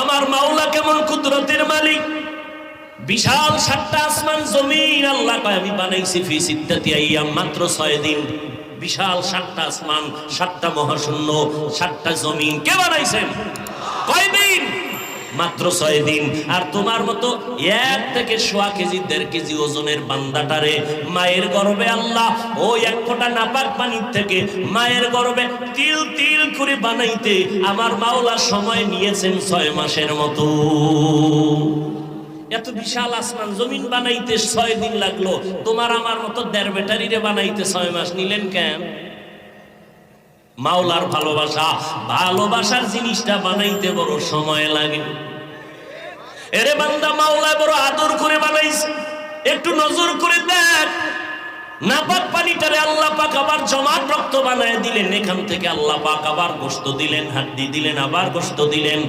আমার মাওলা কেমন কুদরতের মালিক। বিশাল 7টা আসমান জমিন আল্লাহ কয় আমি বানাইছি ফি সিত্তাতি আইয়াম, মাত্র 6 দিন। বিশাল 7টা আসমান, 7টা মহাশূন্য, 7টা জমিন কে বানাইছেন? কয় দিন? মাত্র 6 দিন। আর তোমার মতো 1 থেকে 1.5 কেজি 1.5 কেজি ওজনের বান্দাটারে মায়ের গর্ভে আল্লাহ ওই 1 ফোঁটা নাপাক পানির থেকে মায়ের গর্ভে তিল তিল করে বানাইতে আমার মাওলা সময় নিয়েছেন 6 মাসের মতো। এত বিশাল আসমান জমিন বানাইতে 6 দিন লাগলো, তোমার আমার মতো 1.5 ব্যাটারিরে বানাইতে 6 মাস নিলেন কেন? মাওলার ভালোবাসা, ভালোবাসার জিনিসটা বানাইতে বড় সময় লাগে। এরে বান্দা, মাওলা বড় আদর করে বানাইছে, একটু নজর করে দেখ। নাপাক পানিটারে আল্লাহ পাক আবার জমাট রক্ত বানায় দিলেন, এখান থেকে আল্লাহ পাক আবার গোশত দিলেন, হাড্ডি দিলেন, আবার গোশত দিলেন।